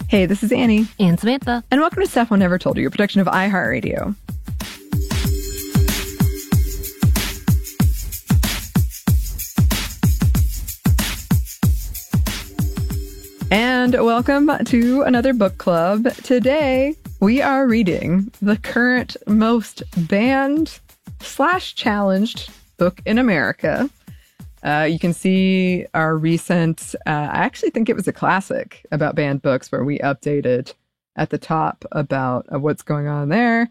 Hey, this is Annie. And Samantha. And welcome to Stuff Mom Never Told You, a production of iHeartRadio. And welcome to another book club. Today, we are reading the current most banned / challenged book in America. You can see our recent, I actually think it was a classic about banned books where we updated at the top about what's going on there.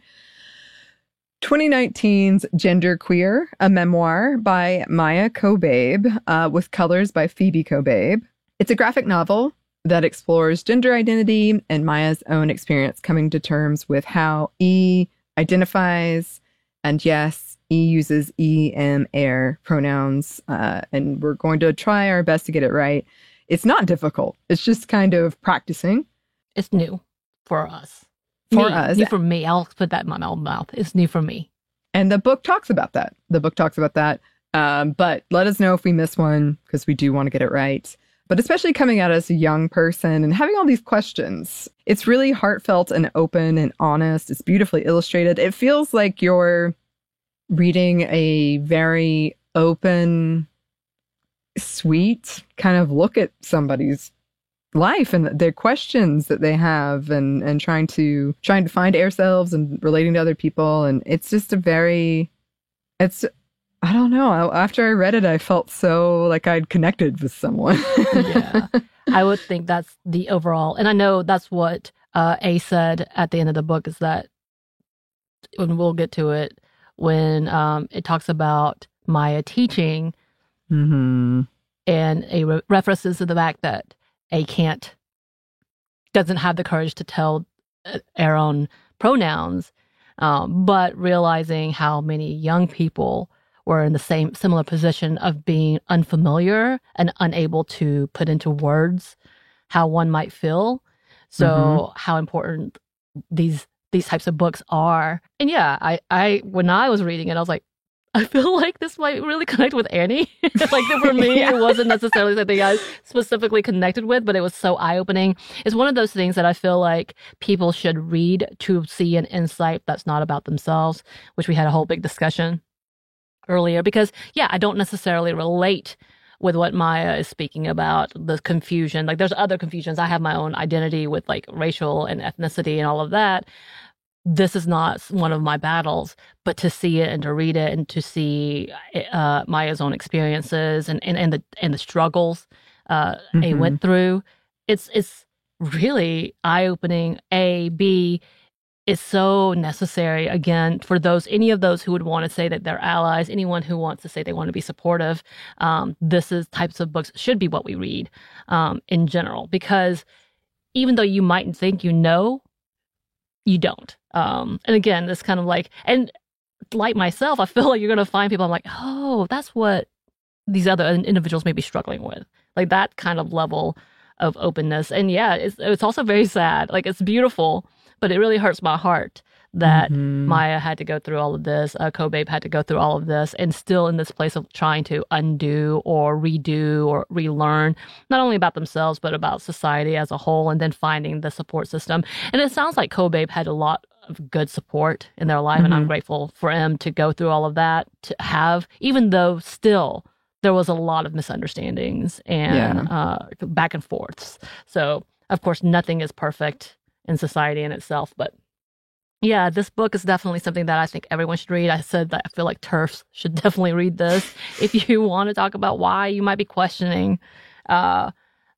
2019's Genderqueer, a memoir by Maia Kobabe, with colors by Phoebe Kobabe. It's a graphic novel that explores gender identity and Maia's own experience coming to terms with how E identifies, and yes, E uses air pronouns, and we're going to try our best to get it right. It's not difficult. It's just kind of practicing. It's new for us. New for me. I'll put that in my own mouth. It's new for me. And the book talks about that. But let us know if we miss one, because we do want to get it right. But especially coming out as a young person and having all these questions, it's really heartfelt and open and honest. It's beautifully illustrated. It feels like you're reading a very open, sweet kind of look at somebody's life and their questions that they have, and trying to find ourselves and relating to other people. And it's just I don't know. After I read it, I felt so like I'd connected with someone. Yeah, I would think that's the overall. And I know that's what A said at the end of the book, is that, when we'll get to it, when it talks about Maia teaching, and A references to the fact that A doesn't have the courage to tell our own pronouns, but realizing how many young people were in the similar position of being unfamiliar and unable to put into words how one might feel. So how important these types of books are. And yeah, I when I was reading it, I was like, I feel like this might really connect with Annie. Like, for me, It wasn't necessarily something I specifically connected with, but it was so eye-opening. It's one of those things that I feel like people should read to see an insight that's not about themselves, which we had a whole big discussion earlier. Because, yeah, I don't necessarily relate with what Maia is speaking about, the confusion. Like, there's other confusions. I have my own identity with, like, racial and ethnicity and all of that. This is not one of my battles, but to see it and to read it and to see Maia's own experiences and the struggles A went through, it's really eye-opening. B is so necessary, again, for any of those who would want to say that they're allies, anyone who wants to say they want to be supportive. Types of books should be what we read in general, because even though you might think you know, you don't. And again, this kind of and like myself, I feel like you're going to find people, I'm like, oh, that's what these other individuals may be struggling with. Like, that kind of level of openness. And yeah, it's also very sad. Like, it's beautiful, but it really hurts my heart that Maia had to go through all of this, Kobabe had to go through all of this, and still in this place of trying to undo or redo or relearn, not only about themselves, but about society as a whole, and then finding the support system. And it sounds like Kobabe had a lot of good support in their life, and I'm grateful for him to go through all of that, to have, even though still there was a lot of misunderstandings and back and forths. So, of course, nothing is perfect in society in itself, but yeah, this book is definitely something that I think everyone should read. I said that I feel like TERFs should definitely read this if you want to talk about why you might be questioning the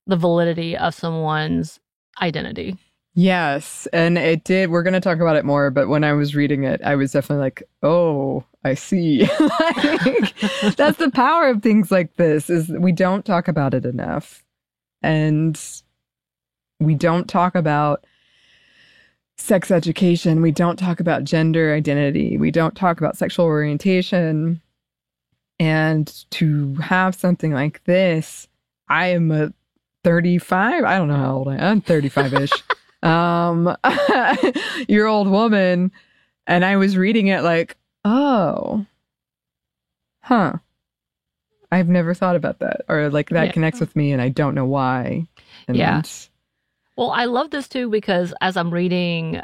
validity of someone's identity. Yes, and it did. We're going to talk about it more, but when I was reading it, I was definitely like, oh, I see. That's the power of things like this, is we don't talk about it enough. And we don't talk about sex education. We don't talk about gender identity. We don't talk about sexual orientation. And to have something like this, I am a 35. I don't know how old I am. I'm 35-ish. Year old woman. And I was reading it like, oh, I've never thought about that. Or like that connects with me and I don't know why. And Well, I love this too because as I'm reading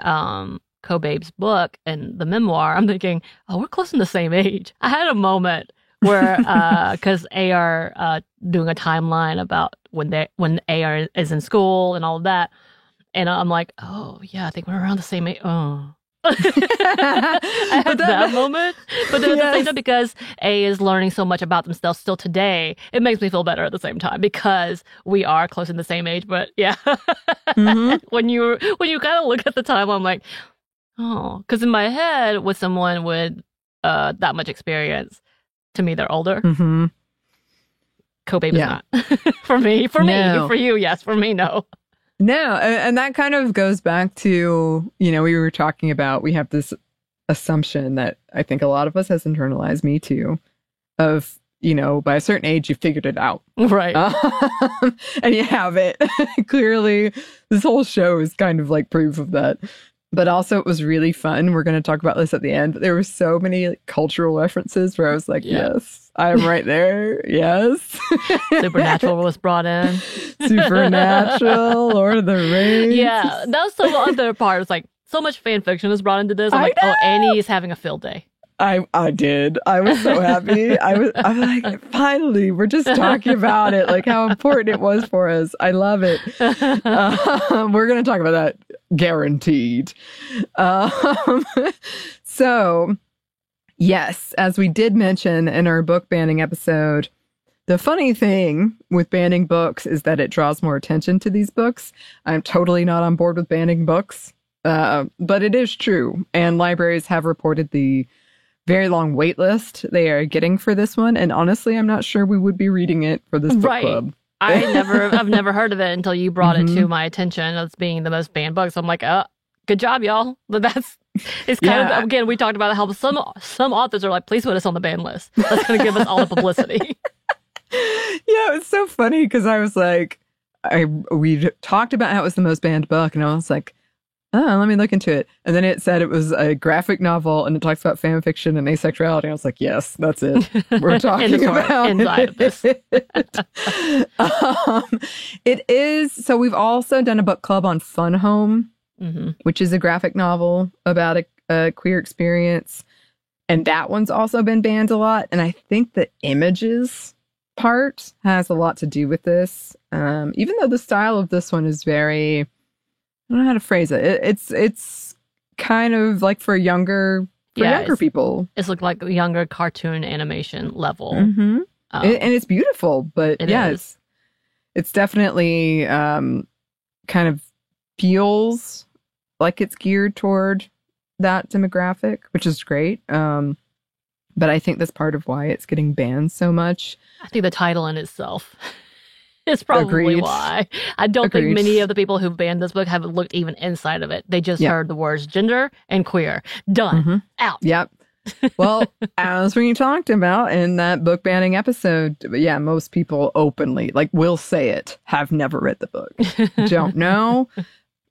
Kobe's book and the memoir, I'm thinking, oh, we're close to the same age. I had a moment where, because AR doing a timeline about when AR is in school and all of that, and I'm like, oh yeah, I think we're around the same age. Oh. I had that moment, but then at the same time, because A is learning so much about themselves still today, it makes me feel better at the same time because we are close in the same age. But yeah, when you kind of look at the time, I'm like, oh, because in my head, with someone with that much experience, to me they're older. Kobe is not. For me, for you, yes. For me, no. No, and that kind of goes back to, we were talking about, we have this assumption that I think a lot of us has internalized, me too, of, by a certain age, you figured it out. Right. And you have it. Clearly, this whole show is kind of like proof of that. But also, it was really fun. We're going to talk about this at the end. But there were so many cultural references where I was like, yes, I'm right there. Yes. Supernatural was brought in. Supernatural, Lord of the Rings. Yeah, that was the other part. It's like so much fan fiction was brought into this. I'm like, oh, Annie is having a field day. I did. I was so happy. I'm like, finally, we're just talking about it, like how important it was for us. I love it. We're going to talk about that, guaranteed. So, yes, as we did mention in our book banning episode, the funny thing with banning books is that it draws more attention to these books. I'm totally not on board with banning books, but it is true. And libraries have reported the very long wait list they are getting for this one. And honestly, I'm not sure we would be reading it for this book club. I've never heard of it until you brought it to my attention as being the most banned book. So I'm like, good job, y'all. But it's kind of, again, we talked about how some authors are like, please put us on the ban list. That's going to give us all the publicity. Yeah, it's so funny because I was like, we talked about how it was the most banned book, and I was like, oh, let me look into it. And then it said it was a graphic novel and it talks about fan fiction and asexuality. I was like, yes, that's it. We're talking about inside of this. It is. So we've also done a book club on Fun Home, which is a graphic novel about a queer experience. And that one's also been banned a lot. And I think the images part has a lot to do with this. Even though the style of this one is very... I don't know how to phrase it. It's kind of like for younger people. It's like a younger cartoon animation level. And it's beautiful, but it's definitely kind of feels like it's geared toward that demographic, which is great. But I think that's part of why it's getting banned so much. I think the title in itself is probably why. I don't think many of the people who banned this book have looked even inside of it. They just heard the words gender and queer. Done. Out. Yep. Well, as we talked about in that book banning episode, most people openly, will say it, have never read the book. Don't know.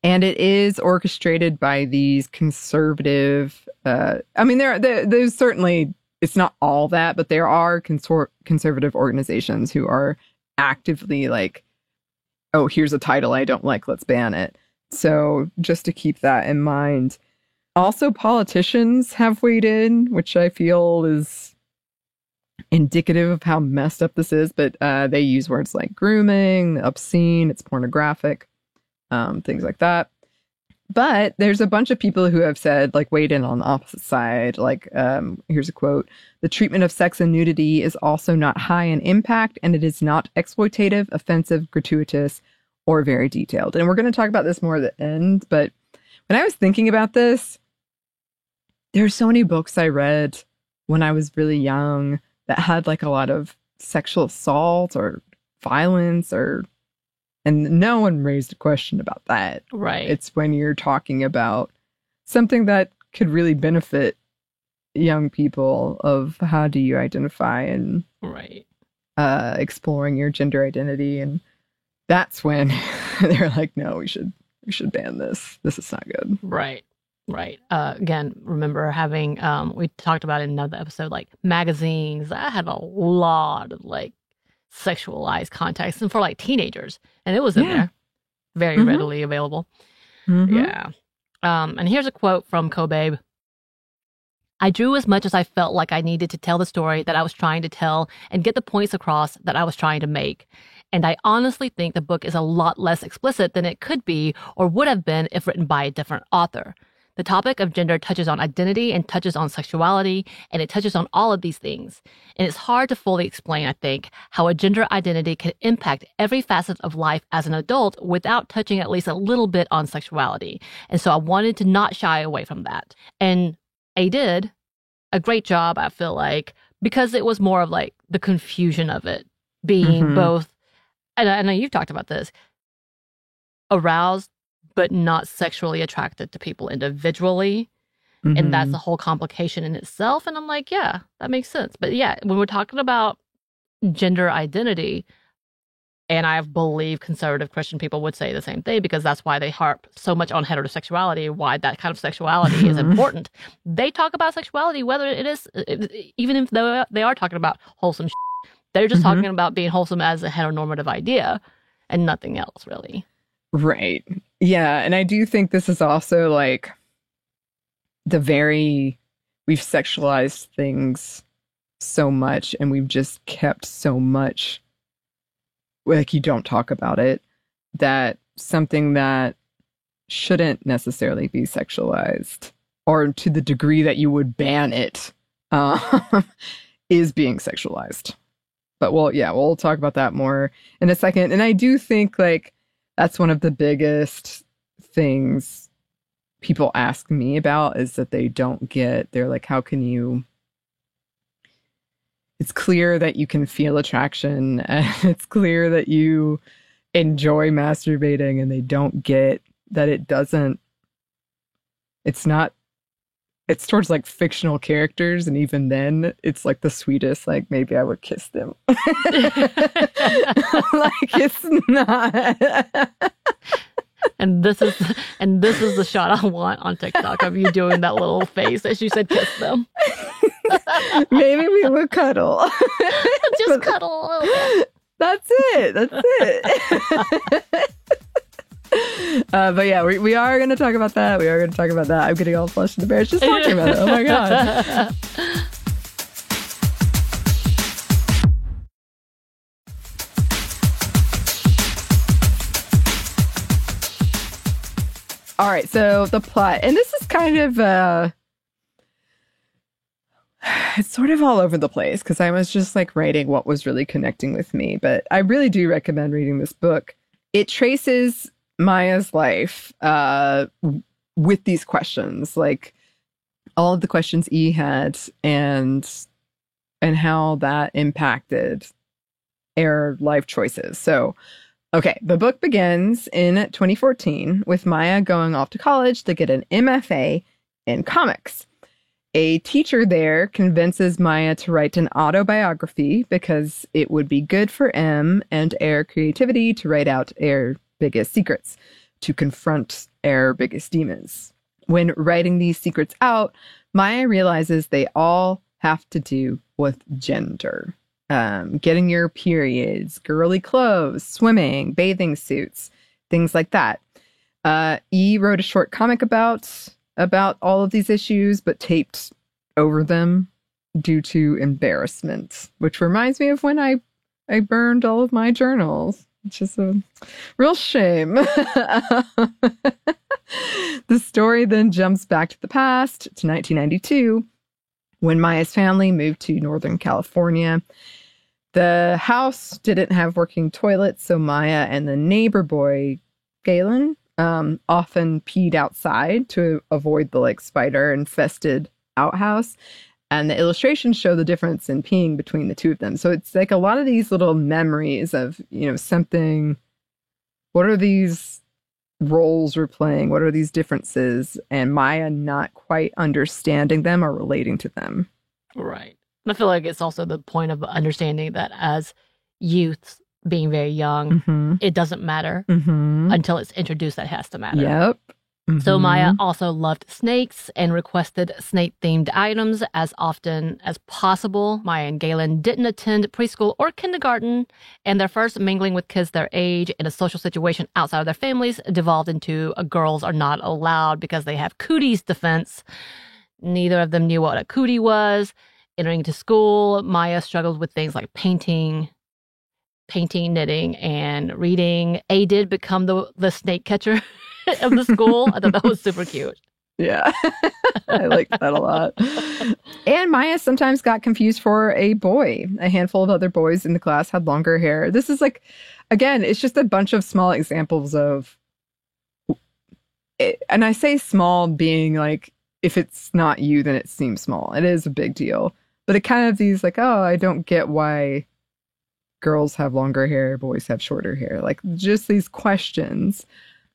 And it is orchestrated by these conservative, there's certainly, it's not all that, but there are conservative organizations who are actively like, oh, here's a title I don't like, let's ban it. So just to keep that in mind. Also, politicians have weighed in, which I feel is indicative of how messed up this is, but they use words like grooming, obscene, it's pornographic, things like that. But there's a bunch of people who have said, weighed in on the opposite side. Here's a quote: "The treatment of sex and nudity is also not high in impact, and it is not exploitative, offensive, gratuitous, or very detailed." And we're going to talk about this more at the end. But when I was thinking about this, there are so many books I read when I was really young that had a lot of sexual assault or violence and no one raised a question about that. Right. It's when you're talking about something that could really benefit young people of how do you identify and exploring your gender identity. And that's when they're like, no, we should ban this. This is not good. Right. Right. Again, remember having, we talked about in another episode, magazines that had a lot of sexualized context and for teenagers, and it was in there. very Mhm. readily available. Mhm. Yeah. And here's a quote from Kobabe. I drew as much as I felt like I needed to tell the story that I was trying to tell and get the points across that I was trying to make. And I honestly think the book is a lot less explicit than it could be or would have been if written by a different author. The topic of gender touches on identity and touches on sexuality, and it touches on all of these things. And it's hard to fully explain, I think, how a gender identity can impact every facet of life as an adult without touching at least a little bit on sexuality. And so I wanted to not shy away from that. And A did a great job, I feel like, because it was more of like the confusion of it being Mhm. both, and I know you've talked about this, aroused but not sexually attracted to people individually. And that's Mhm. a whole complication in itself. And I'm like, yeah, that makes sense. But yeah, when we're talking about gender identity, and I believe conservative Christian people would say the same thing because that's why they harp so much on heterosexuality, why that kind of sexuality is important. They talk about sexuality, whether it is, even if they are talking about wholesome shit, they're just Mhm. talking about being wholesome as a heteronormative idea and nothing else, really. Right. Yeah. And I do think this is also like we've sexualized things so much and we've just kept so much, like, you don't talk about it, that something that shouldn't necessarily be sexualized or to the degree that you would ban it is being sexualized. But we'll talk about that more in a second. And I do think like that's one of the biggest things people ask me about is that they don't get, they're like, how can you, it's clear that you can feel attraction and it's clear that you enjoy masturbating, and they don't get that it's towards like fictional characters, and even then it's like the sweetest, like maybe I would kiss them. Like it's not. And this is the shot I want on TikTok of you doing that little face as you said kiss them. Maybe we would cuddle. Just cuddle a little bit. That's it. But yeah, we are going to talk about that. I'm getting all flushed and embarrassed just talking about it. Oh my God. All right, so the plot, and this is kind of it's sort of all over the place because I was just like writing what was really connecting with me, but I really do recommend reading this book. It traces Maya's life with these questions, like all of the questions E had, and how that impacted their life choices. So, okay, the book begins in 2014 with Maya going off to college to get an MFA in comics. A teacher there convinces Maya to write an autobiography because it would be good for M and their creativity to write out their biggest secrets, to confront their biggest demons. When writing these secrets out, Maya realizes they all have to do with gender. Getting your periods, girly clothes, swimming, bathing suits, things like that. E wrote a short comic about all of these issues, but taped over them due to embarrassment, which reminds me of when I burned all of my journals, which is a real shame. The story then jumps back to the past, to 1992, when Maya's family moved to Northern California. The house didn't have working toilets, so Maya and the neighbor boy, Galen, often peed outside to avoid the like spider-infested outhouse. And the illustrations show the difference in peeing between the two of them. So it's like a lot of these little memories of, something. What are these roles we're playing? What are these differences? And Maya not quite understanding them or relating to them. Right. And I feel like it's also the point of understanding that as youths being very young, it doesn't matter until it's introduced that it has to matter. Yep. So Maya Mhm. also loved snakes and requested snake-themed items as often as possible. Maya and Galen didn't attend preschool or kindergarten, and their first mingling with kids their age in a social situation outside of their families devolved into a girls are not allowed because they have cooties defense. Neither of them knew what a cootie was. Entering into school, Maya struggled with things like painting, knitting, and reading. A did become the snake catcher of the school. I thought that was super cute. Yeah. I liked that a lot. And Maya sometimes got confused for a boy. A handful of other boys in the class had longer hair. This is like, again, it's just a bunch of small examples of it, and I say small being like, if it's not you, then it seems small. It is a big deal. But it kind of these like, oh, I don't get why girls have longer hair, boys have shorter hair. Like just these questions.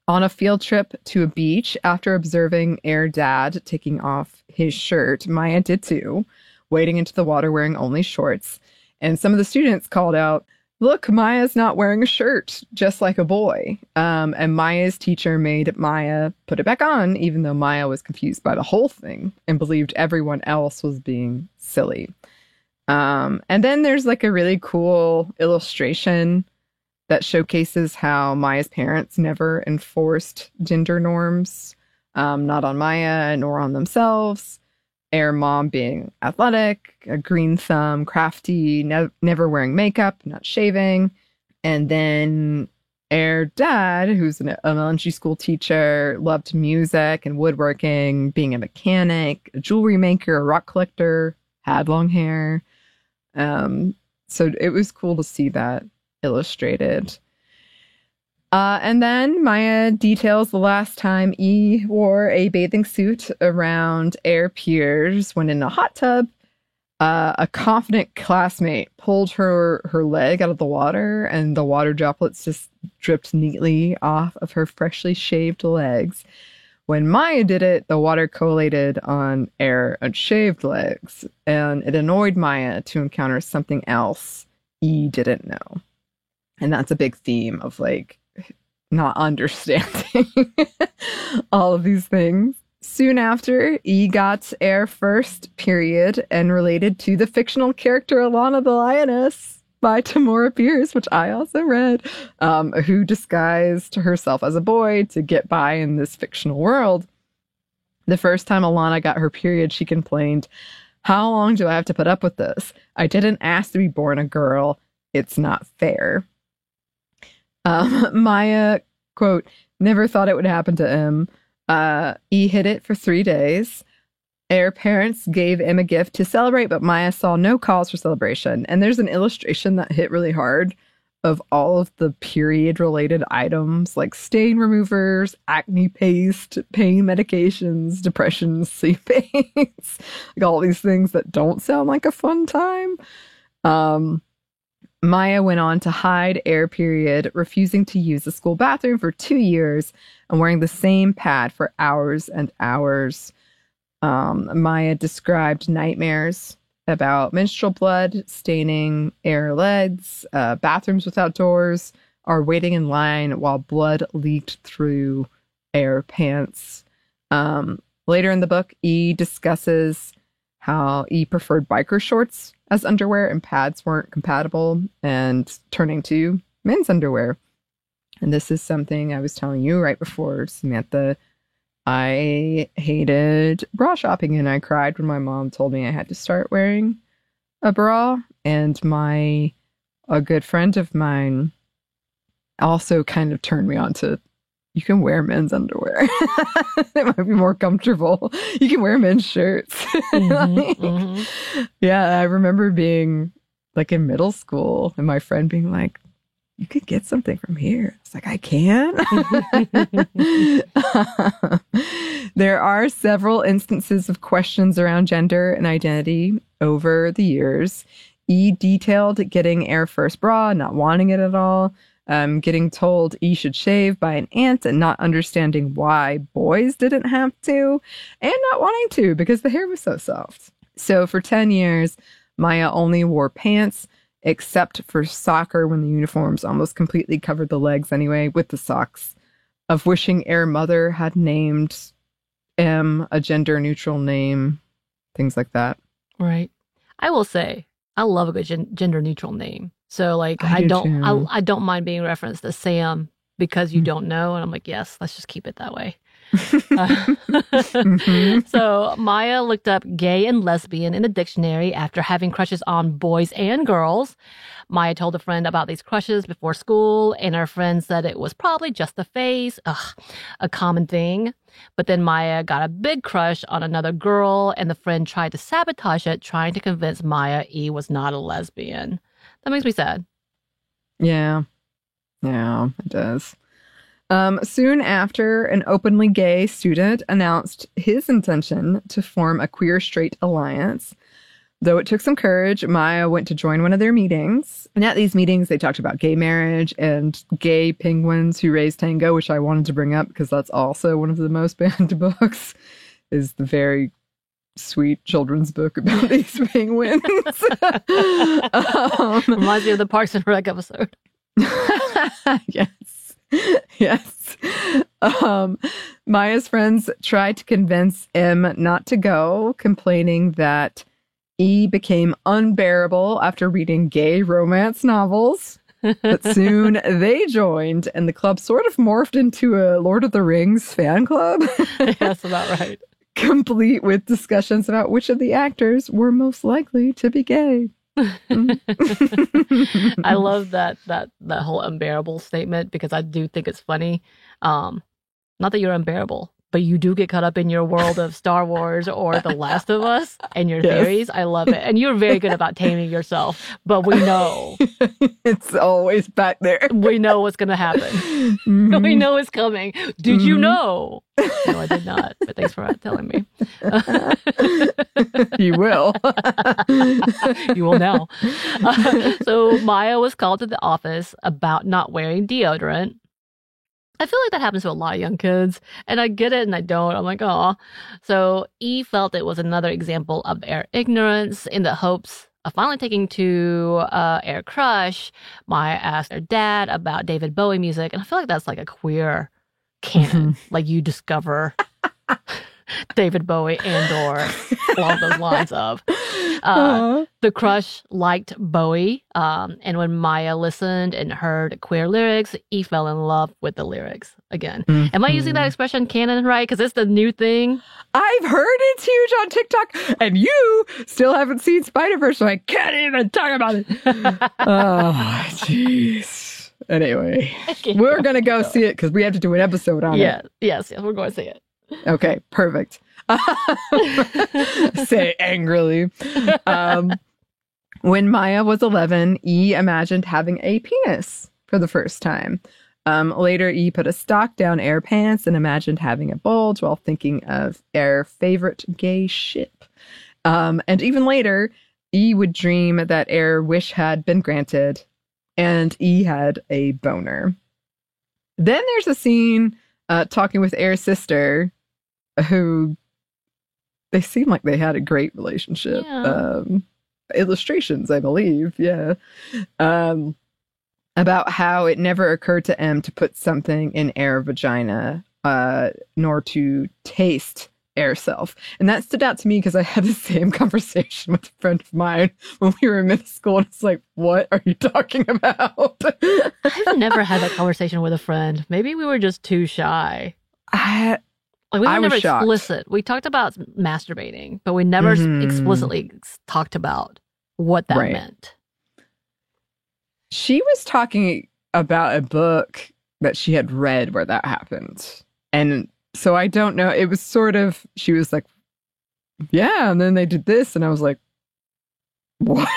On a field trip to a beach, after observing Air Dad taking off his shirt, Maya did too, wading into the water wearing only shorts. And some of the students called out, "Look, Maya's not wearing a shirt, just like a boy." And Maya's teacher made Maya put it back on, even though Maya was confused by the whole thing and believed everyone else was being silly. And then there's like a really cool illustration that showcases how Maya's parents never enforced gender norms, not on Maya nor on themselves. Air mom being athletic, a green thumb, crafty, never wearing makeup, not shaving. And then Air dad, who's an elementary school teacher, loved music and woodworking, being a mechanic, a jewelry maker, a rock collector, had long hair. So it was cool to see that illustrated. And then Maya details the last time E wore a bathing suit around Air Piers when in a hot tub. A confident classmate pulled her leg out of the water, and the water droplets just dripped neatly off of her freshly shaved legs. When Maya did it, the water collated on Air unshaved legs, and it annoyed Maya to encounter something else E didn't know. And that's a big theme of like not understanding all of these things. Soon after, E got Air first period and related to the fictional character Alana the Lioness by Tamora Pierce, which I also read, who disguised herself as a boy to get by in this fictional world. The first time Alana got her period, she complained, "How long do I have to put up with this? I didn't ask to be born a girl. It's not fair." Maya, quote, "never thought it would happen to him. E hid it for 3 days. Air parents gave him a gift to celebrate, but Maya saw no cause for celebration." And there's an illustration that hit really hard of all of the period-related items like stain removers, acne paste, pain medications, depression, sleep aids, like all these things that don't sound like a fun time. Maya went on to hide Air period, refusing to use the school bathroom for 2 years and wearing the same pad for hours and hours. Maya described nightmares about menstrual blood staining Air legs, bathrooms without doors, or waiting in line while blood leaked through Air pants. Later in the book, E discusses how E preferred biker shorts as underwear and pads weren't compatible, and turning to men's underwear. And this is something I was telling you right before, Samantha. I hated bra shopping and I cried when my mom told me I had to start wearing a bra. And a good friend of mine also kind of turned me on to, you can wear men's underwear. It might be more comfortable. You can wear men's shirts. Yeah, I remember being like in middle school and my friend being like, "You could get something from here." It's like, I can. There are several instances of questions around gender and identity over the years. E detailed getting Air first bra, not wanting it at all. Getting told E should shave by an aunt and not understanding why boys didn't have to, and not wanting to because the hair was so soft. So for 10 years, Maya only wore pants, except for soccer when the uniforms almost completely covered the legs anyway, with the socks of wishing Air Mother had named M a gender-neutral name, things like that. Right. I will say, I love a good gender-neutral name. So, like, I I don't mind being referenced as Sam because you don't know. And I'm like, yes, let's just keep it that way. So Maya looked up gay and lesbian in the dictionary after having crushes on boys and girls. Maya told a friend about these crushes before school, and her friend said it was probably just a phase. A common thing. But then Maya got a big crush on another girl, and the friend tried to sabotage it, trying to convince Maya E was not a lesbian. That makes me sad. Yeah, it does. Soon after, an openly gay student announced his intention to form a queer-straight alliance. Though it took some courage, Maya went to join one of their meetings. And at these meetings, they talked about gay marriage and gay penguins who raise tango, which I wanted to bring up because that's also one of the most banned books, is the very sweet children's book about these penguins. Reminds me of the Parks and Rec episode. Yes. Maya's friends tried to convince M not to go, complaining that E became unbearable after reading gay romance novels. But soon they joined, and the club sort of morphed into a Lord of the Rings fan club. Yeah, that's about right. Complete with discussions about which of the actors were most likely to be gay. I love that whole unbearable statement because I do think it's funny. Not that you're unbearable, but you do get caught up in your world of Star Wars or The Last of Us and your theories. I love it. And you're very good about taming yourself, but we know. It's always back there. We know what's going to happen. Mm-hmm. We know it's coming. Did you know? No, I did not, but thanks for telling me. You will. You will now. So Maya was called to the office about not wearing deodorant. I feel like that happens to a lot of young kids, and I get it and I don't. I'm like, oh. So E felt it was another example of Air ignorance. In the hopes of finally taking to Air crush, Maya asked her dad about David Bowie music, and I feel like that's like a queer canon. Like you discover David Bowie and or along those lines of. The crush liked Bowie, and when Maya listened and heard queer lyrics, he fell in love with the lyrics again. Am I using that expression canon right? Because it's the new thing. I've heard it's huge on TikTok, and you still haven't seen Spider-Verse, so I can't even talk about it. Oh, jeez. Anyway, we're going to go see it because we have to do an episode on it. Yes, we're going to see it. Okay, perfect. Say angrily. When Maya was 11, E imagined having a penis for the first time. Later, E put a stock down Air pants and imagined having a bulge while thinking of Air favorite gay ship. And even later, E would dream that Air wish had been granted and E had a boner. Then there's a scene talking with Air's sister, who they seem like they had a great relationship. Yeah. Illustrations, I believe. Yeah. About how it never occurred to M to put something in Air vagina, nor to taste Air self. And that stood out to me because I had the same conversation with a friend of mine when we were in middle school. And it's like, what are you talking about? I've never had that conversation with a friend. Maybe we were just too shy. We were never explicit. We talked about masturbating, but we never explicitly talked about what that meant. She was talking about a book that she had read where that happened. And so I don't know. It was sort of, she was like, yeah, and then they did this. And I was like, what?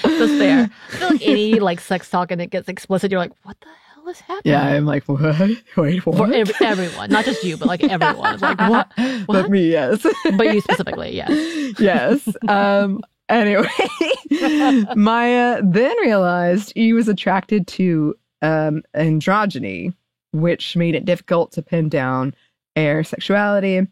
That's fair. I feel like any sex talk and it gets explicit, you're like, what the hell is happening? Yeah, I'm like, what? Wait, what? For everyone, not just you, but like everyone. It's like, what? But me, yes. But you specifically, yes. Yes. Anyway, Maya then realized he was attracted to androgyny, which made it difficult to pin down Air's sexuality.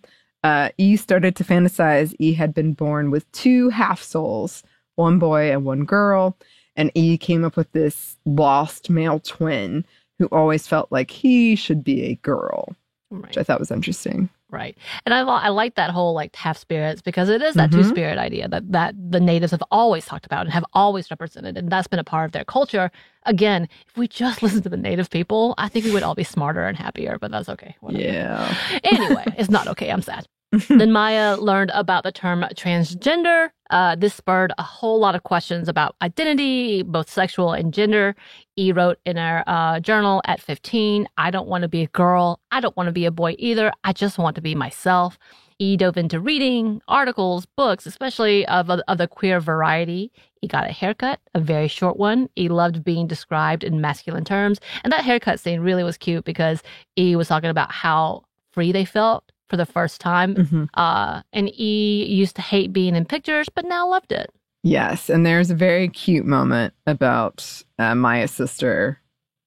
E started to fantasize E had been born with two half souls, one boy and one girl. And E came up with this lost male twin who always felt like he should be a girl, which I thought was interesting. Right. And I like that whole like half spirits, because it is that two-spirit idea that the natives have always talked about and have always represented. And that's been a part of their culture. Again, if we just listen to the native people, I think we would all be smarter and happier, but that's okay. Whatever. Yeah. Anyway, it's not okay. I'm sad. Then Maya learned about the term transgender. This spurred a whole lot of questions about identity, both sexual and gender. E wrote in her journal at 15, I don't want to be a girl. I don't want to be a boy either. I just want to be myself. E dove into reading articles, books, especially of the queer variety. E got a haircut, a very short one. E loved being described in masculine terms. And that haircut scene really was cute because E was talking about how free they felt for the first time. And E used to hate being in pictures, but now loved it. Yes. And there's a very cute moment about Maya's sister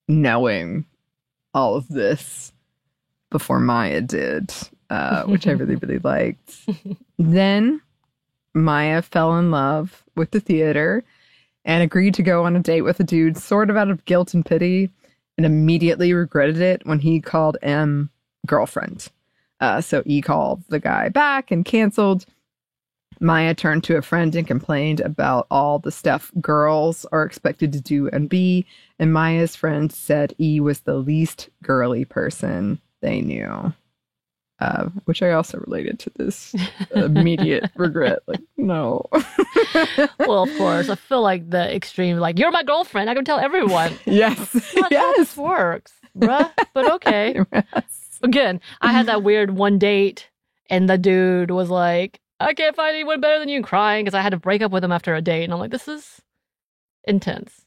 knowing all of this before Maya did, which I really, really liked. Then Maya fell in love with the theater and agreed to go on a date with a dude sort of out of guilt and pity, and immediately regretted it when he called M girlfriend. So E called the guy back and canceled. Maya turned to a friend and complained about all the stuff girls are expected to do and be. And Maya's friend said E was the least girly person they knew. Which I also related to this immediate regret. Like, no. Well, of course. I feel like the extreme, like, you're my girlfriend. I can tell everyone. Yes. That's how this works, bruh. But okay. Yes. Again, I had that weird one date, and the dude was like, I can't find anyone better than you, crying because I had to break up with him after a date. And I'm like, this is intense.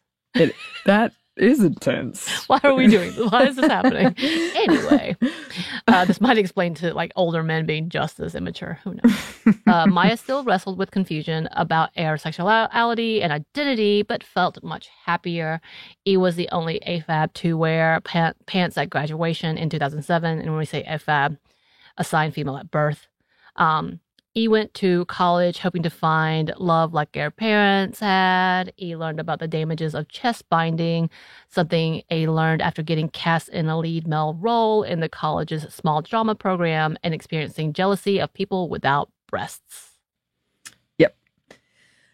That is intense. Why are we doing this? Why is this happening? Anyway, this might explain to like older men being just as immature. Who knows? Maya still wrestled with confusion about Air's sexuality and identity, but felt much happier. E was the only AFAB to wear pants at graduation in 2007. And when we say AFAB, assigned female at birth. E went to college hoping to find love like their parents had. E learned about the damages of chest binding, something A learned after getting cast in a lead male role in the college's small drama program and experiencing jealousy of people without breasts. Yep.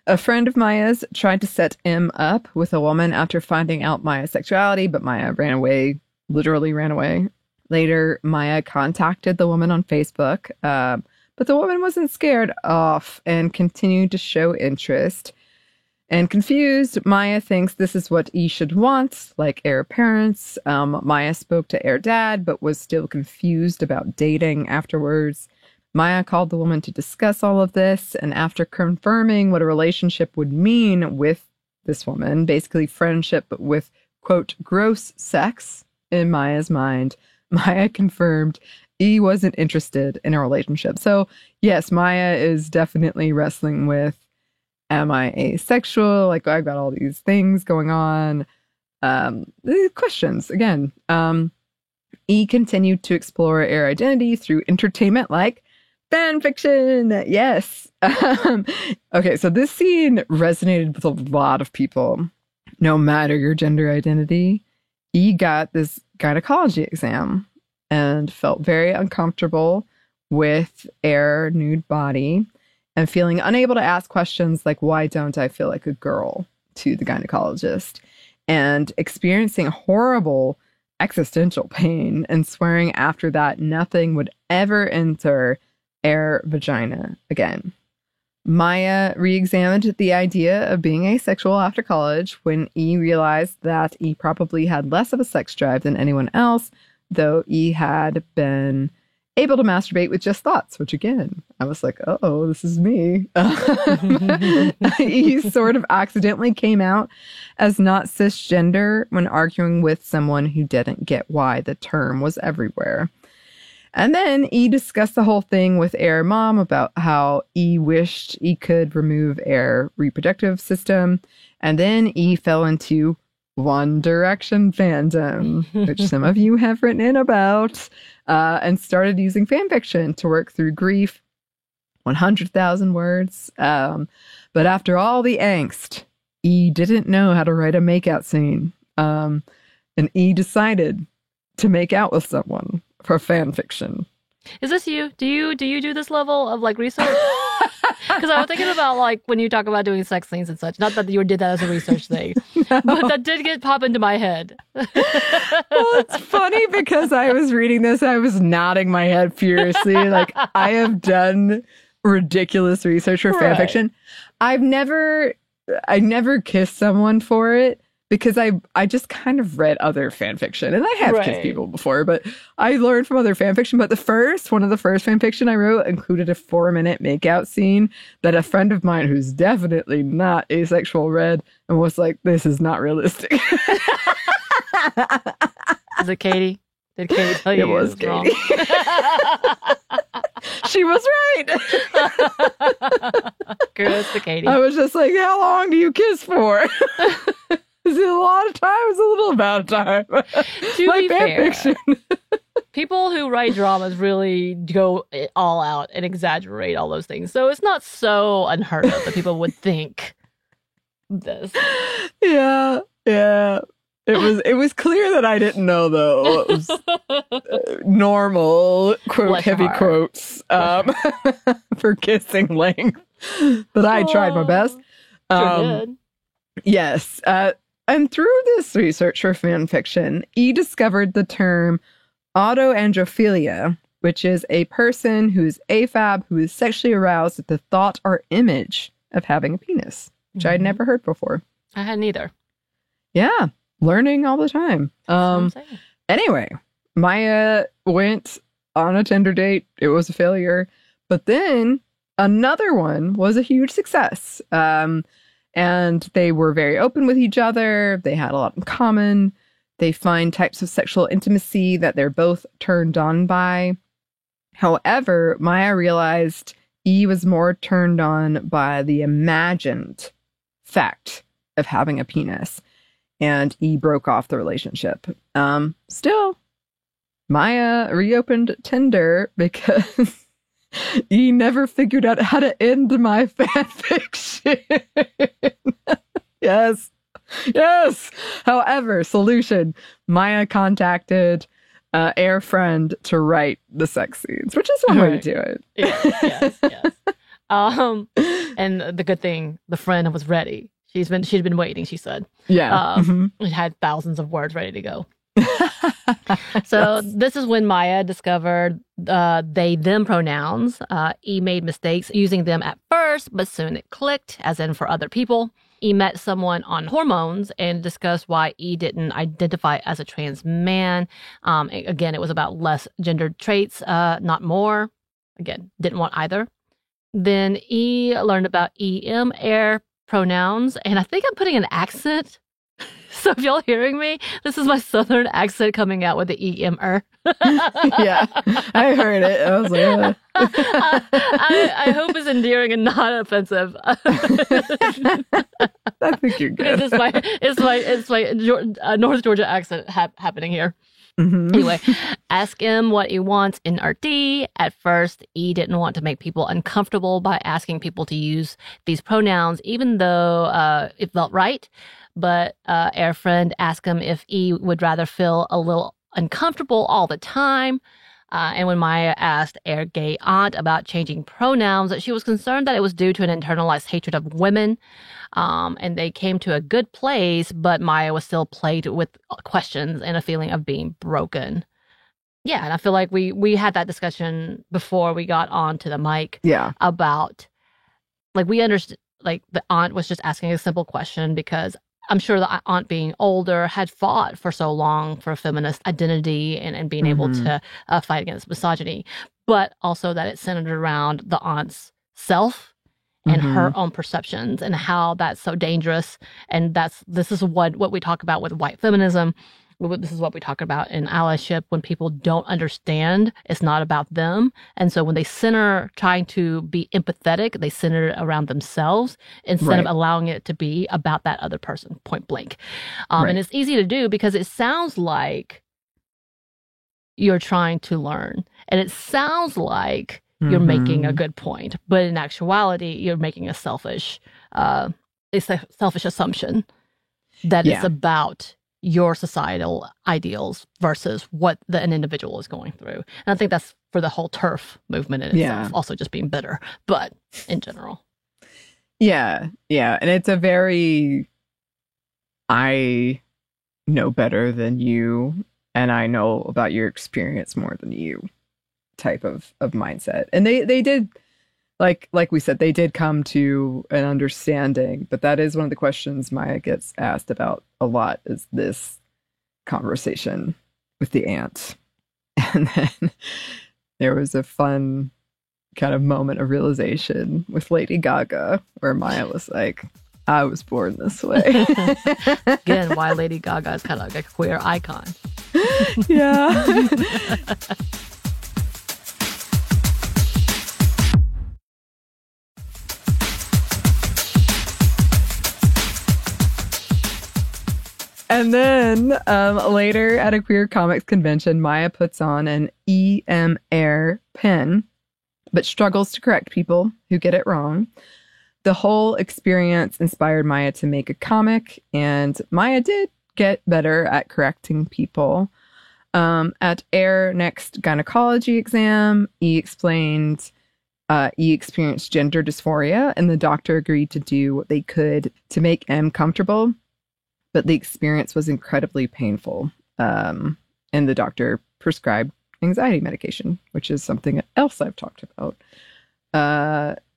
A friend of Maya's tried to set M up with a woman after finding out Maya's sexuality, but Maya ran away, literally ran away. Later, Maya contacted the woman on Facebook, but the woman wasn't scared off and continued to show interest. And confused, Maya thinks this is what E should want, like Air parents. Maya spoke to Air dad, but was still confused about dating afterwards. Maya called the woman to discuss all of this, and after confirming what a relationship would mean with this woman, basically friendship, but with, quote, gross sex in Maya's mind, Maya confirmed E wasn't interested in a relationship. So, yes, Maya is definitely wrestling with, am I asexual? Like, I've got all these things going on. These questions, again. E continued to explore Air identity through entertainment like fan fiction. Yes. Okay, so this scene resonated with a lot of people. No matter your gender identity, E got this gynecology exam and felt very uncomfortable with Air nude body and feeling unable to ask questions like, why don't I feel like a girl, to the gynecologist, and experiencing horrible existential pain and swearing after that nothing would ever enter Air vagina again. Maya re-examined the idea of being asexual after college when E realized that E probably had less of a sex drive than anyone else, though E had been able to masturbate with just thoughts, which again, I was like, oh, this is me. E sort of accidentally came out as not cisgender when arguing with someone who didn't get why the term was everywhere. And then E discussed the whole thing with Air mom about how E wished E could remove Air reproductive system. And then E fell into One Direction fandom, which some of you have written in about, and started using fan fiction to work through grief. 100,000 words. But after all the angst, E didn't know how to write a makeout scene. And E decided to make out with someone for fan fiction. Is this you? Do you do this level of like research? Because I was thinking about like when you talk about doing sex scenes and such. Not that you did that as a research thing, but that did pop into my head. Well, it's funny because I was reading this, I was nodding my head furiously. Like, I have done ridiculous research for fan fiction. I never kissed someone for it because I just kind of read other fan fiction, and I have kissed people before, but I learned from other fan fiction. But one of the first fan fiction I wrote included a 4-minute makeout scene that a friend of mine who's definitely not asexual read and was like, "This is not realistic." Is it Katie? Did Katie tell you it was Katie? Wrong? She was right. Kudos to Katie. I was just like, how long do you kiss for? Is it a lot of time? Is it a little amount of time? To be fair, people who write dramas really go all out and exaggerate all those things. So it's not so unheard of that people would think this. Yeah. It was clear that I didn't know, though. It was normal, quote, heavy quotes, for kissing length. But I tried my best. Sure did. Yes. And through this research for fan fiction, E discovered the term autoandrophilia, which is a person who's AFAB, who is sexually aroused at the thought or image of having a penis, which I'd never heard before. I hadn't either. Yeah. Learning all the time. Anyway, Maya went on a Tinder date. It was a failure. But then another one was a huge success. And they were very open with each other. They had a lot in common. They find types of sexual intimacy that they're both turned on by. However, Maya realized E was more turned on by the imagined fact of having a penis. And E broke off the relationship. Still, Maya reopened Tinder because E never figured out how to end my fan fiction. Yes. However, solution. Maya contacted AirFriend to write the sex scenes, which is one way to do it. Yes. And the good thing, the friend was ready. She'd been waiting, she said. Yeah. It had thousands of words ready to go. So this is when Maya discovered they, them pronouns. E made mistakes using them at first, but soon it clicked, as in for other people. E met someone on hormones and discussed why E didn't identify as a trans man. Again, it was about less gendered traits, not more. Again, didn't want either. Then E learned about EM, air pronouns, and I think I'm putting an accent. So if y'all hearing me, this is my southern accent coming out with the EMR. Yeah, I heard it. I was like, I hope it's endearing and not offensive. I think you're good. It's my North Georgia accent happening here. Anyway, ask him what he wants in RD. At first, E didn't want to make people uncomfortable by asking people to use these pronouns, even though it felt right. But AirFriend asked him if E would rather feel a little uncomfortable all the time. And when Maya asked Air Gay Aunt about changing pronouns, she was concerned that it was due to an internalized hatred of women. And they came to a good place, but Maya was still plagued with questions and a feeling of being broken. Yeah, and I feel like we had that discussion before we got onto the mic. Yeah. About, like, we understood, like, the aunt was just asking a simple question because I'm sure the aunt, being older, had fought for so long for feminist identity and being able to fight against misogyny, but also that it centered around the aunt's self and her own perceptions and how that's so dangerous. And this is what we talk about with white feminism. This is what we talk about in allyship. When people don't understand, it's not about them. And so when they center trying to be empathetic, they center it around themselves instead of allowing it to be about that other person, point blank. And it's easy to do because it sounds like you're trying to learn. And it sounds like you're making a good point. But in actuality, you're making a selfish a selfish assumption that it's about your societal ideals versus what an individual is going through. And I think that's for the whole TERF movement in itself, also just being bitter, but in general. Yeah. And it's a very, I know better than you, and I know about your experience more than you type of mindset. And they did, like we said, they did come to an understanding, but that is one of the questions Maya gets asked about a lot, is this conversation with the aunt. And then there was a fun kind of moment of realization with Lady Gaga where Maya was like, I was born this way. Again, why Lady Gaga is kind of like a queer icon. Yeah. And then later at a queer comics convention, Maya puts on an EM Air pen, but struggles to correct people who get it wrong. The whole experience inspired Maya to make a comic, and Maya did get better at correcting people. At Air next gynecology exam, E explained E experienced gender dysphoria, and the doctor agreed to do what they could to make M comfortable. But the experience was incredibly painful. And the doctor prescribed anxiety medication, which is something else I've talked about.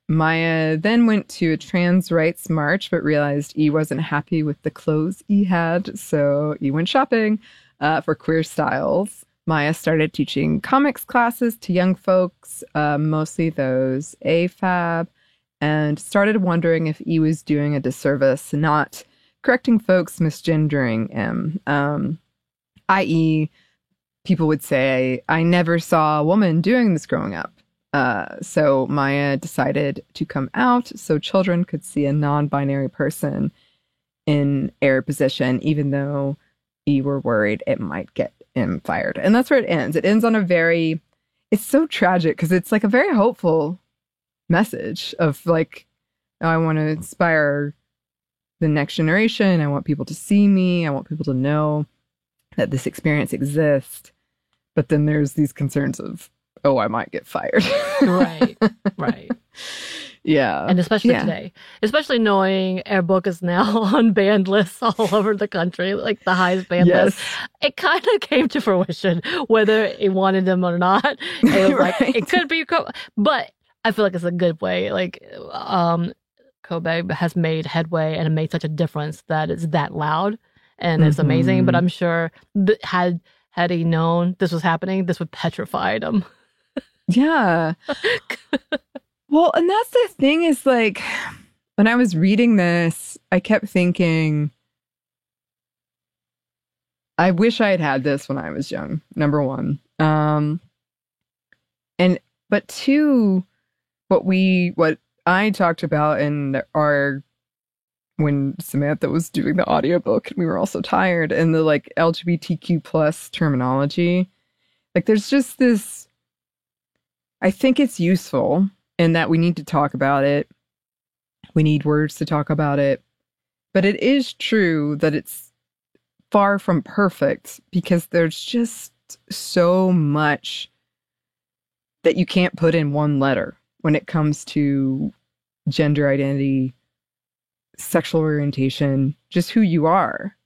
Maya then went to a trans rights march, but realized E wasn't happy with the clothes E had. So E went shopping for queer styles. Maya started teaching comics classes to young folks, mostly those AFAB, and started wondering if E was doing a disservice, not correcting folks misgendering M, i.e., people would say, I never saw a woman doing this growing up. So Maya decided to come out so children could see a non-binary person in Air position, even though E were worried it might get M fired. And that's where it ends. It ends on a very, it's so tragic because it's like a very hopeful message of like, oh, I want to inspire the next generation. I want people to see me. I want people to know that this experience exists. But then there's these concerns of, oh, I might get fired. Right. Yeah. And especially today, especially knowing Air Book is now on banned lists all over the country, like the highest banned list. It kind of came to fruition, whether it wanted them or not. It was like, it could be, but I feel like it's a good way. Like, Kobe has made headway and made such a difference that it's that loud and it's amazing. But I'm sure had he known this was happening, this would petrify him. Yeah. Well, and that's the thing is like, when I was reading this, I kept thinking, I wish I had this when I was young, number one. But two, what I talked about in when Samantha was doing the audiobook and we were all so tired, and the like LGBTQ plus terminology, like there's just this, I think it's useful in that we need to talk about it. We need words to talk about it. But it is true that it's far from perfect because there's just so much that you can't put in one letter when it comes to gender identity, sexual orientation, just who you are.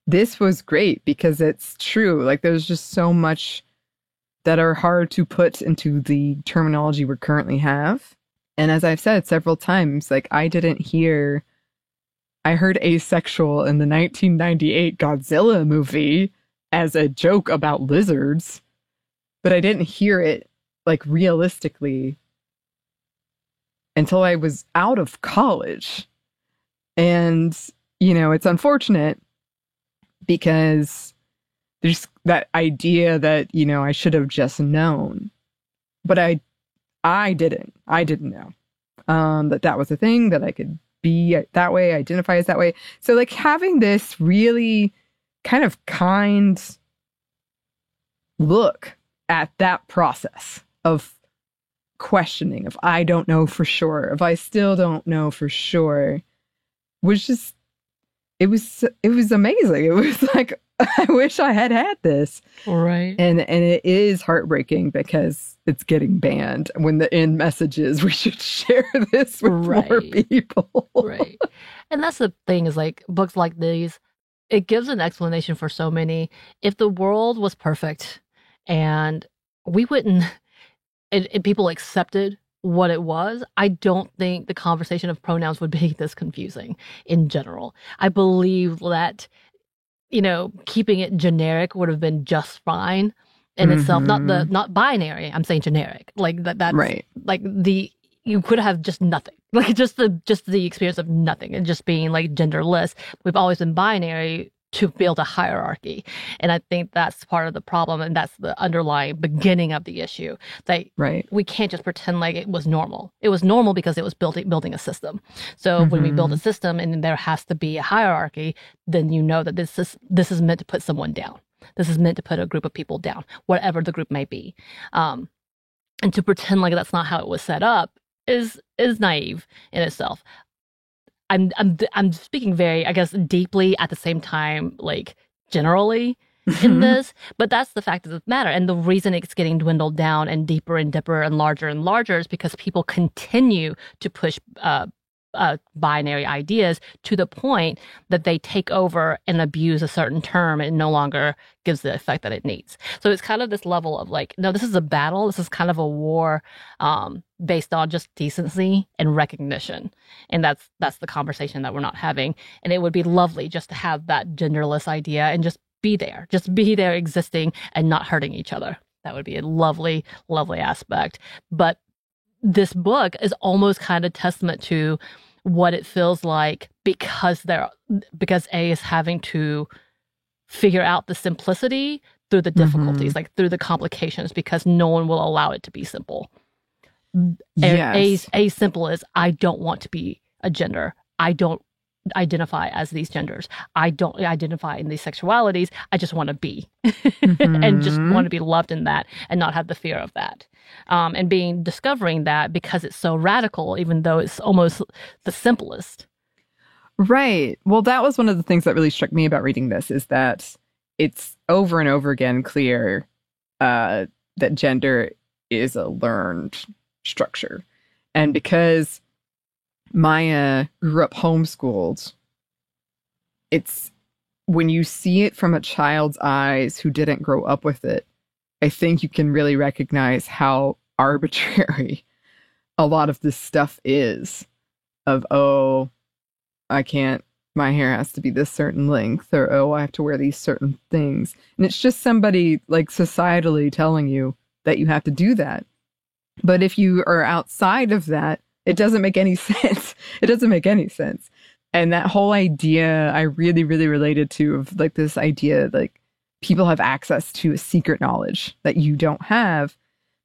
This was great because it's true. Like there's just so much that are hard to put into the terminology we currently have. And as I've said several times, like I heard asexual in the 1998 Godzilla movie as a joke about lizards, but I didn't hear it like realistically until I was out of college. And, it's unfortunate because there's that idea that, I should have just known, but I didn't know, that was a thing, that I could be that way, identify as that way. So like having this really kind of kind look at that process of questioning of I don't know for sure, if I still don't know for sure, was just it was amazing. It was like, I wish I had this. Right. And it is heartbreaking because it's getting banned when the end message is we should share this with more people. Right. And that's the thing is like books like these, it gives an explanation for so many. If the world was perfect and we wouldn't, and people accepted what it was, I don't think the conversation of pronouns would be this confusing in general. I believe that, you know, keeping it generic would have been just fine in itself. Not binary. I'm saying generic. Like that's right. Like you could have just nothing. Like just the experience of nothing and just being like genderless. We've always been binary to build a hierarchy. And I think that's part of the problem. And that's the underlying beginning of the issue. That we can't just pretend like it was normal. It was normal because it was building a system. So when we build a system and there has to be a hierarchy, then you know that this is meant to put someone down. This is meant to put a group of people down, whatever the group may be. And to pretend like that's not how it was set up is naive in itself. I'm speaking very, I guess, deeply at the same time, like generally in this, but that's the fact of the matter. And the reason it's getting dwindled down and deeper and larger is because people continue to push binary ideas to the point that they take over and abuse a certain term and no longer gives the effect that it needs. So it's kind of this level of like, no, this is a battle. This is kind of a war based on just decency and recognition. And that's the conversation that we're not having. And it would be lovely just to have that genderless idea and just be there existing and not hurting each other. That would be a lovely, lovely aspect. But this book is almost kind of testament to what it feels like because A is having to figure out the simplicity through the difficulties, like through the complications, because no one will allow it to be simple. Yes. A simple is I don't want to be a gender. I don't identify as these genders. I don't identify in these sexualities. I just want to be and just want to be loved in that and not have the fear of that. And discovering that because it's so radical, even though it's almost the simplest. Right. Well, that was one of the things that really struck me about reading this is that it's over and over again clear that gender is a learned structure. And because Maya grew up homeschooled, it's when you see it from a child's eyes who didn't grow up with it, I think you can really recognize how arbitrary a lot of this stuff is of, oh, my hair has to be this certain length, or, oh, I have to wear these certain things. And it's just somebody like societally telling you that you have to do that. But if you are outside of that, it doesn't make any sense. It doesn't make any sense. And that whole idea I really, really related to of like this idea, like people have access to a secret knowledge that you don't have.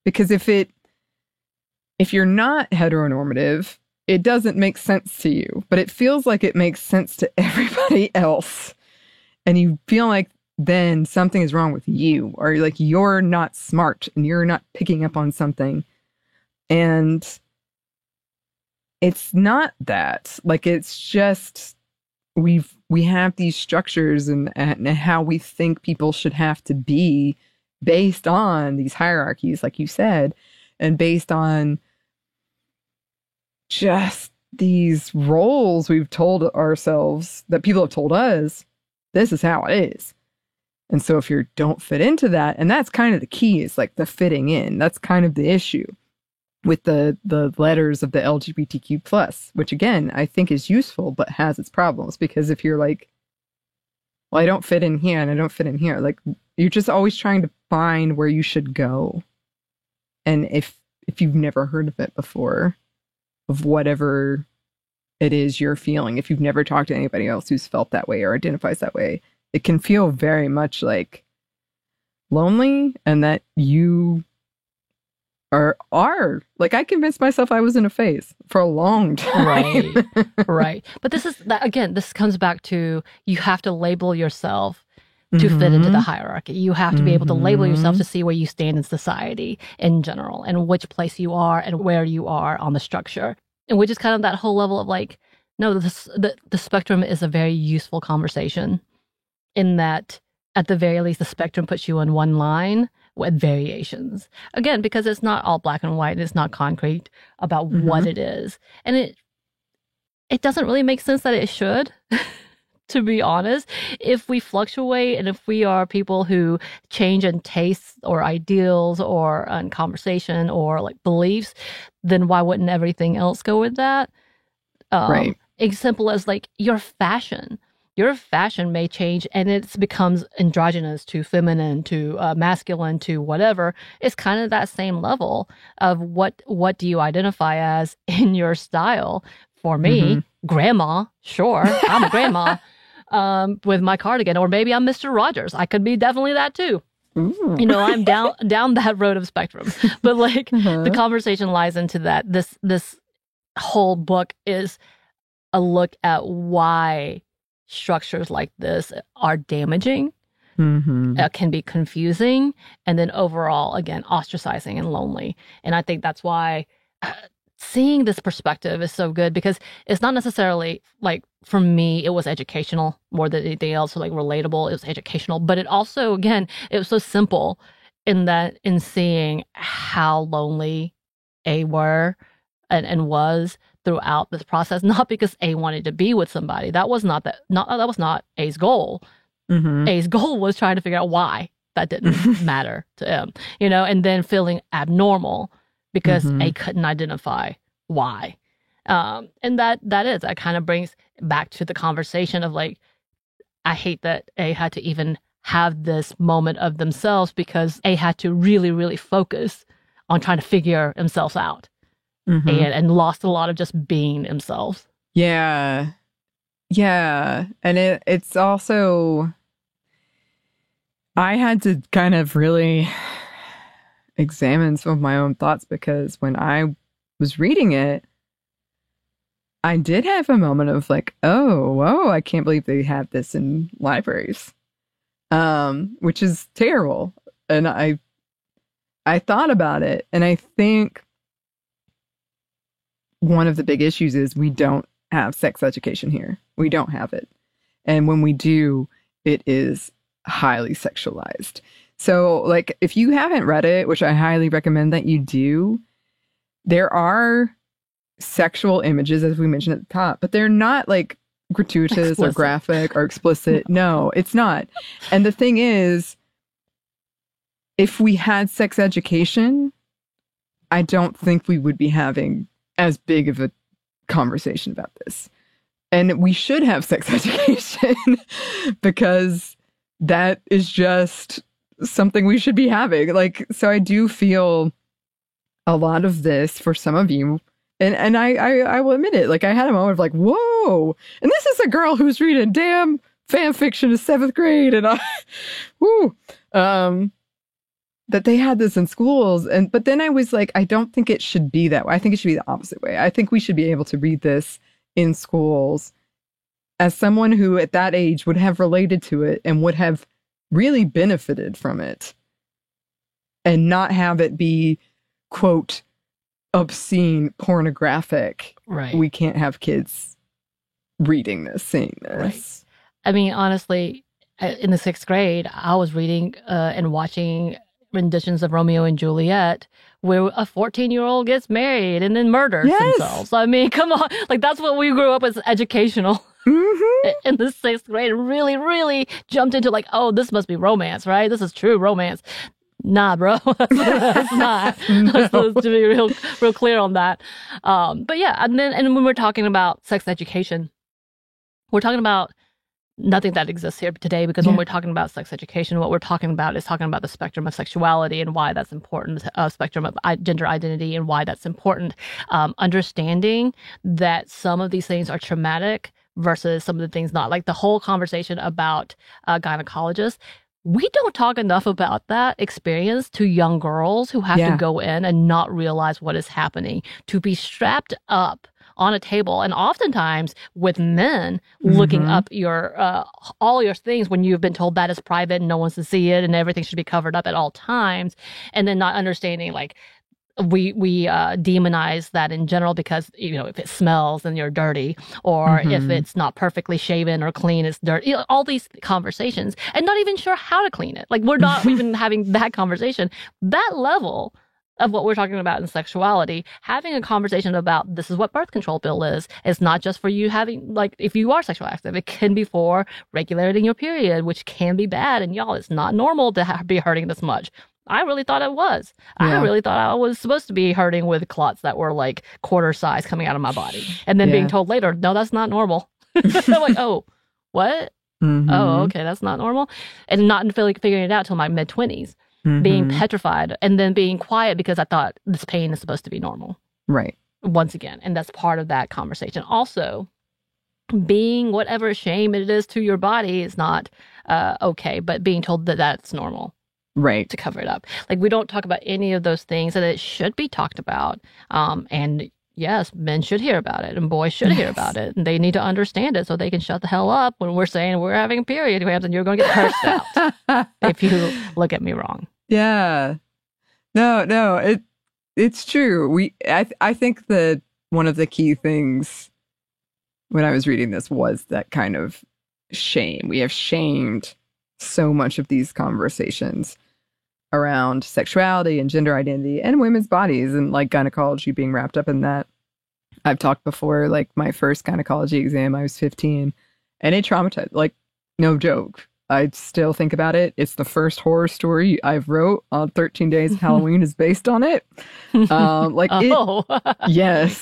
Because if you're not heteronormative, it doesn't make sense to you, but it feels like it makes sense to everybody else. And you feel like then something is wrong with you, or like you're not smart and you're not picking up on something. And it's not that. Like, it's just we have these structures and how we think people should have to be based on these hierarchies, like you said, and based on just these roles we've told ourselves that people have told us, this is how it is. And so if you don't fit into that, and that's kind of the key, is like the fitting in. That's kind of the issue with the letters of the LGBTQ plus, which again, I think is useful, but has its problems. Because if you're like, well, I don't fit in here and I don't fit in here, like you're just always trying to find where you should go. And if you've never heard of it before, of whatever it is you're feeling, if you've never talked to anybody else who's felt that way or identifies that way, it can feel very much like lonely, and that you are like, I convinced myself I was in a phase for a long time. Right. But this comes back to, you have to label yourself to fit into the hierarchy. You have to be able to label yourself to see where you stand in society in general and which place you are and where you are on the structure. And which is kind of that whole level of like, no, the spectrum is a very useful conversation in that at the very least, the spectrum puts you on one line with variations. Again, because it's not all black and white. It's not concrete about what it is. And it doesn't really make sense that it should. To be honest, if we fluctuate and if we are people who change in tastes or ideals or in conversation or like beliefs, then why wouldn't everything else go with that? Right. As simple as like your fashion. Your fashion may change and it becomes androgynous to feminine to masculine to whatever. It's kind of that same level of what do you identify as in your style? For me, grandma, sure, I'm a grandma. With my cardigan, or maybe I'm Mr. Rogers. I could be definitely that too. Ooh. You know, I'm down that road of spectrum. But like the conversation lies into that. This whole book is a look at why structures like this are damaging, can be confusing, and then overall, again, ostracizing and lonely. And I think that's why seeing this perspective is so good, because it's not necessarily like, for me, it was educational more than anything else, so like relatable. It was educational, but it also, again, it was so simple in seeing how lonely A were and was throughout this process. Not because A wanted to be with somebody. That was not A's goal. A's goal was trying to figure out why that didn't matter to him, you know, and then feeling abnormal because A couldn't identify why. And that kind of brings back to the conversation of like, I hate that A had to even have this moment of themselves because A had to really, really focus on trying to figure themselves out and lost a lot of just being themselves. Yeah. Yeah. And it's also, I had to kind of really examine some of my own thoughts, because when I was reading it, I did have a moment of like, whoa, I can't believe they have this in libraries, which is terrible. And I thought about it, and I think one of the big issues is we don't have sex education here. We don't have it. And when we do, it is highly sexualized. So, like, if you haven't read it, which I highly recommend that you do, there are sexual images, as we mentioned at the top, but they're not like gratuitous or graphic or explicit. No, it's not. And the thing is, if we had sex education, I don't think we would be having as big of a conversation about this. And we should have sex education because that is just something we should be having. Like, so I do feel a lot of this for some of you, and I will admit it, like I had a moment of like, whoa, and this is a girl who's reading damn fan fiction in 7th grade, and that they had this in schools, but then I was like, I don't think it should be that way. I think it should be the opposite way. I think we should be able to read this in schools as someone who at that age would have related to it and would have really benefited from it, and not have it be, quote, obscene, pornographic. Right. We can't have kids reading this, seeing this. Right. I mean, honestly, in the 6th grade, I was reading and watching renditions of Romeo and Juliet where a 14-year-old gets married and then murders themselves. I mean, come on. Like, that's what we grew up as educational. In the 6th grade, and really, really jumped into like, oh, this must be romance, right? This is true romance. Nah, bro, that's not. No. Let's to be real clear on that. But yeah, and when we're talking about sex education, we're talking about nothing that exists here today, because when we're talking about sex education, what we're talking about is talking about the spectrum of sexuality and why that's important, spectrum of gender identity and why that's important. Understanding that some of these things are traumatic versus some of the things not. Like the whole conversation about gynecologists. We don't talk enough about that experience to young girls who have to go in and not realize what is happening, to be strapped up on a table, and oftentimes with men looking up your all your things when you've been told that is private and no one's to see it and everything should be covered up at all times, and then not understanding like we demonize that in general because, you know, if it smells, then you're dirty, or if it's not perfectly shaven or clean, it's dirty. You know, all these conversations, and not even sure how to clean it. Like, we're not even having that conversation. That level of what we're talking about in sexuality, having a conversation about this is what birth control pill is. It's not just for you having, like, if you are sexually active, it can be for regulating your period, which can be bad. And y'all, it's not normal to be hurting this much. I really thought it was. Yeah. I really thought I was supposed to be hurting with clots that were like quarter size coming out of my body. And then being told later, no, that's not normal. I'm like, oh, what? Oh, okay, that's not normal. And not figuring it out till my mid-20s, being petrified and then being quiet because I thought this pain is supposed to be normal. Right. Once again. And that's part of that conversation. Also, being whatever shame it is to your body is not okay, but being told that that's normal. Right. To cover it up. Like, we don't talk about any of those things, and it should be talked about. And yes, men should hear about it, and boys should hear about it, and they need to understand it so they can shut the hell up when we're saying we're having a period cramps and you're going to get cursed out if you look at me wrong. Yeah. No, it's true. I think that one of the key things when I was reading this was that kind of shame. We have shamed so much of these conversations around sexuality and gender identity and women's bodies and like gynecology being wrapped up in that. I've talked before, like my first gynecology exam, I was 15 and it traumatized, like no joke. I still think about it. It's the first horror story I've wrote on 13 Days of Halloween is based on it. Yes,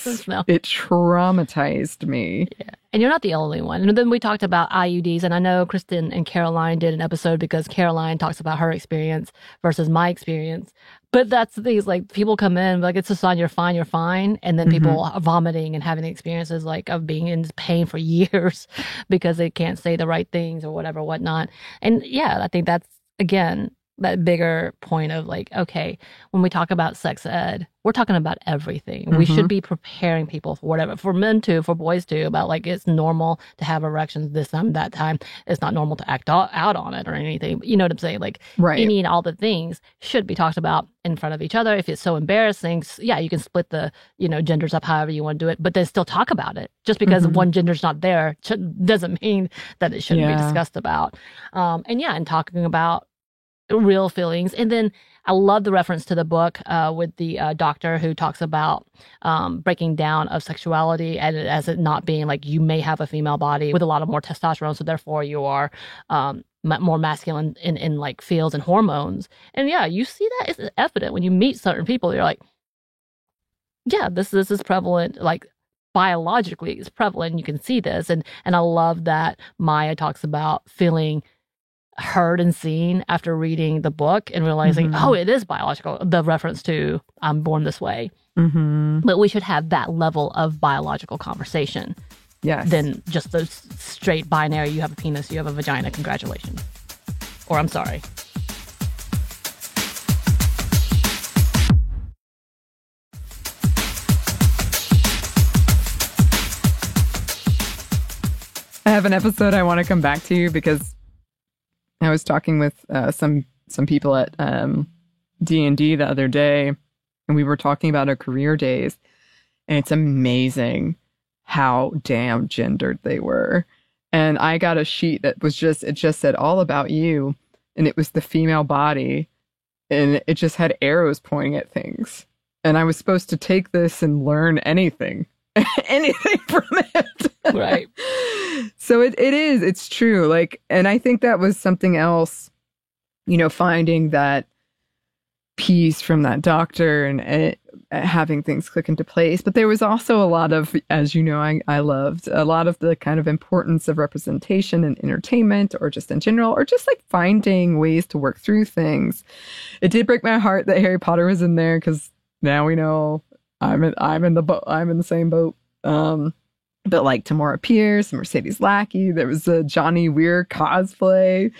it traumatized me. Yeah. And you're not the only one. And then we talked about IUDs, and I know Kristen and Caroline did an episode because Caroline talks about her experience versus my experience. But that's the thing, like people come in, like it's a sign you're fine. And then people are vomiting and having experiences like of being in pain for years because they can't say the right things or whatever, whatnot. And yeah, I think that's, again, that bigger point of like, okay, when we talk about sex ed, we're talking about everything. We should be preparing people for whatever, for men too, for boys too, about like it's normal to have erections this time, that time. It's not normal to act out on it or anything. You know what I'm saying? Like any and all the things should be talked about in front of each other. If it's so embarrassing, yeah, you can split the, genders up however you want to do it, but then still talk about it. Just because one gender's not there doesn't mean that it shouldn't be discussed about. And talking about real feelings. And then I love the reference to the book with the doctor who talks about breaking down of sexuality and as it not being like you may have a female body with a lot of more testosterone, so therefore you are more masculine in like feels and hormones. And yeah, you see that it's evident when you meet certain people. You're like, yeah, this is prevalent, like biologically it's prevalent. You can see this. And I love that Maya talks about feeling heard and seen after reading the book and realizing, oh, it is biological, the reference to I'm born this way. But we should have that level of biological conversation. Yes. Than just the straight binary, you have a penis, you have a vagina, congratulations. Or I'm sorry. I have an episode I want to come back to because I was talking with some people at D&D the other day, and we were talking about our career days, and it's amazing how damn gendered they were. And I got a sheet that was it just said all about you, and it was the female body, and it just had arrows pointing at things. And I was supposed to take this and learn anything from it. Right. So it's true. Like, and I think that was something else, finding that piece from that doctor and having things click into place. But there was also a lot of, as you know, I loved a lot of the kind of importance of representation in entertainment or just in general, or just like finding ways to work through things. It did break my heart that Harry Potter was in there because now we know I'm in the same boat. But like Tamora Pierce, Mercedes Lackey, there was a Johnny Weir cosplay,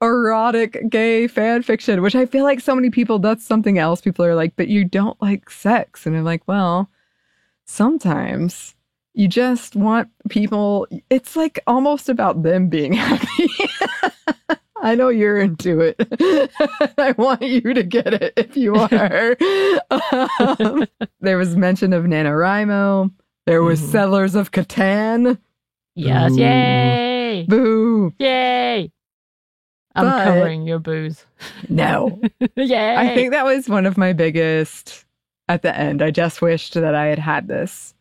erotic gay fan fiction, which I feel like so many people, that's something else. People are like, but you don't like sex. And I'm like, well, sometimes You just want people, it's like almost about them being happy. I know you're into it. I want you to get it if you are. There was mention of NaNoWriMo. There was Settlers of Catan. Yes, Boo. yay! Boo. Yay! I'm covering your booze. No. Yay! I think that was one of my biggest at the end. I just wished that I had had this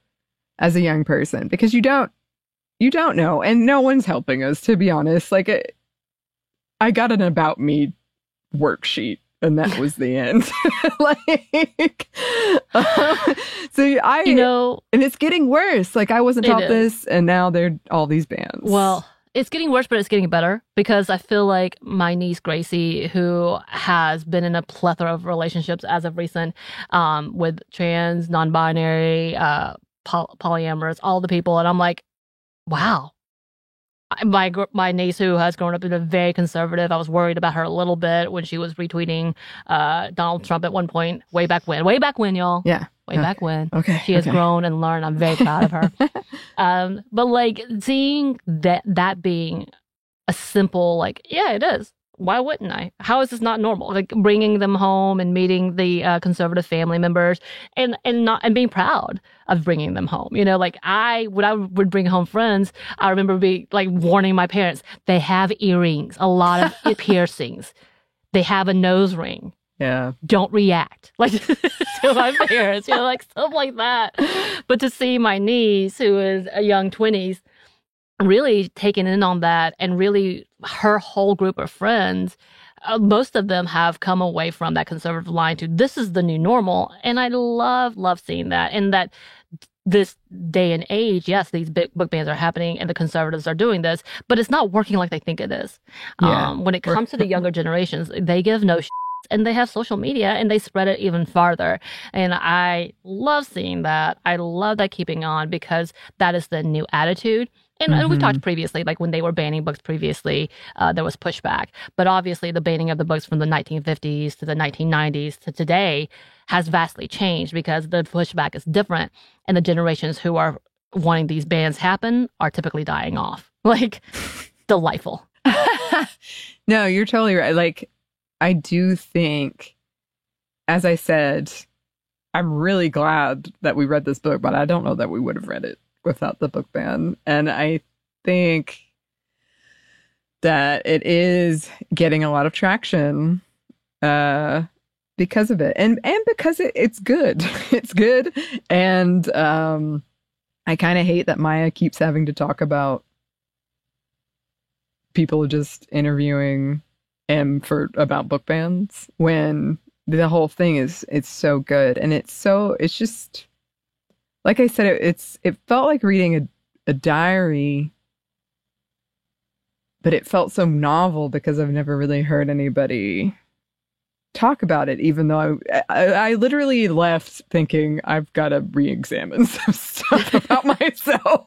as a young person, because you don't know, and no one's helping us, to be honest. Like, I got an about me worksheet, and that was the end. And it's getting worse. Like, I wasn't taught this, and now they're all these bands. Well, it's getting worse, but it's getting better, because I feel like my niece Gracie, who has been in a plethora of relationships as of recent, with trans, non-binary, polyamorous, all the people, and I'm like, wow. My niece, who has grown up in a very conservative, I was worried about her a little bit when she was retweeting Donald Trump at one point, way back when, y'all. Yeah. Back when. Okay. She has grown and learned. I'm very proud of her. But like, seeing that being a simple, like, yeah, it is. Why wouldn't I? How is this not normal? Like, bringing them home and meeting the conservative family members, and being proud of bringing them home. You know, like when I would bring home friends, I remember being like warning my parents, they have earrings, a lot of piercings, they have a nose ring. Yeah. Don't react like to my parents, you know, like stuff like that. But to see my niece, who is a young 20s, really taken in on that, and really her whole group of friends, most of them have come away from that conservative line to this is the new normal. And I love seeing that. And that this day and age, yes, these big book bans are happening and the conservatives are doing this, but it's not working like they think it is. Yeah. When it comes to the younger generations, they give no and they have social media and they spread it even farther. And I love seeing that. I love that keeping on, because that is the new attitude. And we've talked previously, like when they were banning books previously, there was pushback. But obviously the banning of the books from the 1950s to the 1990s to today has vastly changed, because the pushback is different. And the generations who are wanting these bans happen are typically dying off. Like, delightful. No, you're totally right. Like, I do think, as I said, I'm really glad that we read this book, but I don't know that we would have read it without the book ban. And I think that it is getting a lot of traction because of it. And because it's good. It's good. And I kind of hate that Maya keeps having to talk about people just interviewing him about book bans, when the whole thing it's so good. And it's just, like I said, it felt like reading a diary, but it felt so novel because I've never really heard anybody talk about it, even though I literally left thinking I've got to re-examine some stuff about myself.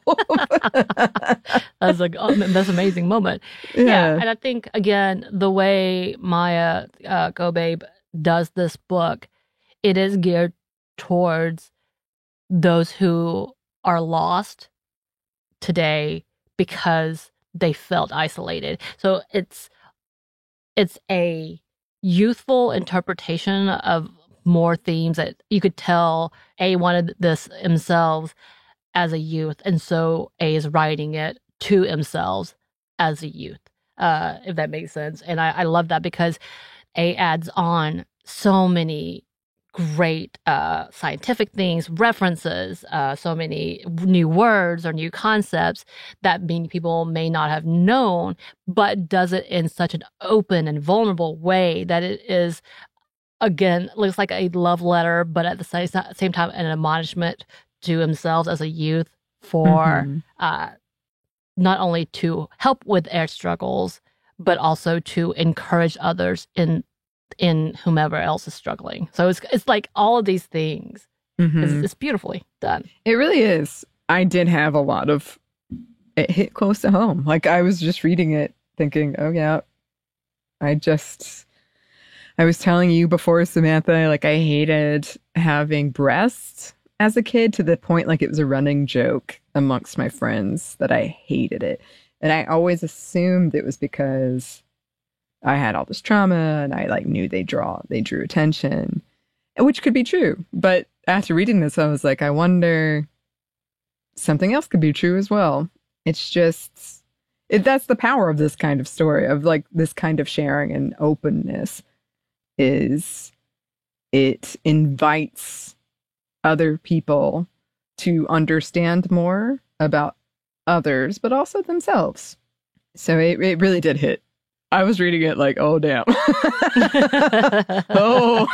That's an amazing moment. Yeah. And I think, again, the way Maya Kobabe does this book, it is geared towards those who are lost today because they felt isolated. So it's a youthful interpretation of more themes that you could tell A wanted this themselves as a youth, and so A is writing it to themselves as a youth, if that makes sense. And I love that, because A adds on so many great scientific things, references, so many new words or new concepts that many people may not have known, but does it in such an open and vulnerable way that it is, again, looks like a love letter, but at the same time an admonishment to themselves as a youth for not only to help with their struggles, but also to encourage others in whomever else is struggling. So it's like all of these things. It's beautifully done. It really is. I did have a lot of, it hit close to home. Like, I was just reading it thinking, oh yeah, I was telling you before, Samantha, like, I hated having breasts as a kid, to the point like it was a running joke amongst my friends that I hated it. And I always assumed it was because I had all this trauma and I like knew they drew attention, which could be true. But after reading this, I was like, I wonder something else could be true as well. It's just, that's the power of this kind of story, of like this kind of sharing and openness, is it invites other people to understand more about others, but also themselves. So it really did hit. I was reading it like, oh, damn. Oh.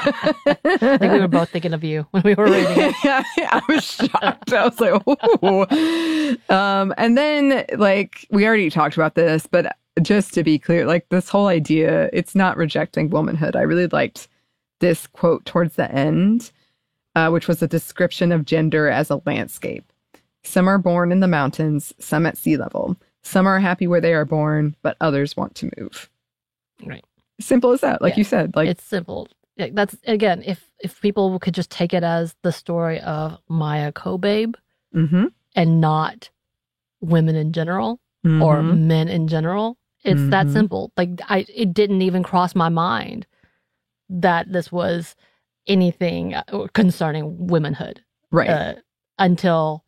I think we were both thinking of you when we were reading it. Yeah, I was shocked. I was like, oh. And then, like, we already talked about this, but just to be clear, like, this whole idea, it's not rejecting womanhood. I really liked this quote towards the end, which was a description of gender as a landscape. Some are born in the mountains, some at sea level. Some are happy where they are born, but others want to move. Right. Simple as that, like you said. Like, it's simple. That's, again, if people could just take it as the story of Maya Kobabe and not women in general or men in general, it's that simple. Like, it didn't even cross my mind that this was anything concerning womanhood. Right. Until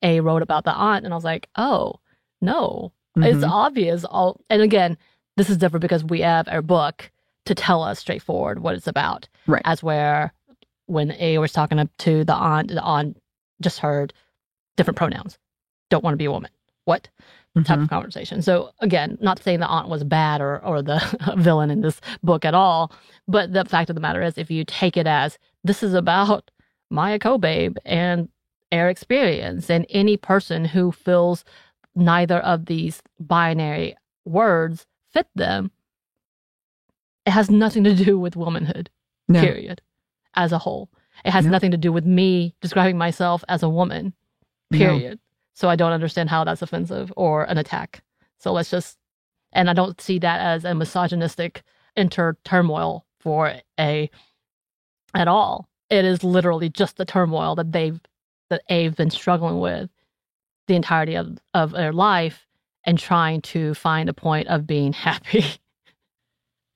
A wrote about the aunt, and I was like, oh, no, it's obvious. And again, this is different because we have our book to tell us straightforward what it's about. Right. As where when A was talking to the aunt just heard different pronouns. Don't want to be a woman. What? Type of conversation. So again, not saying the aunt was bad or the villain in this book at all, but the fact of the matter is, if you take it as this is about Maya Kobabe and their experience, and any person who feels neither of these binary words fit them, it has nothing to do with womanhood, period, as a whole. It has nothing to do with me describing myself as a woman, period. No. So I don't understand how that's offensive or an attack. So let's just, and I don't see that as a misogynistic turmoil for A at all. It is literally just the turmoil that A's been struggling with the entirety of their life and trying to find a point of being happy.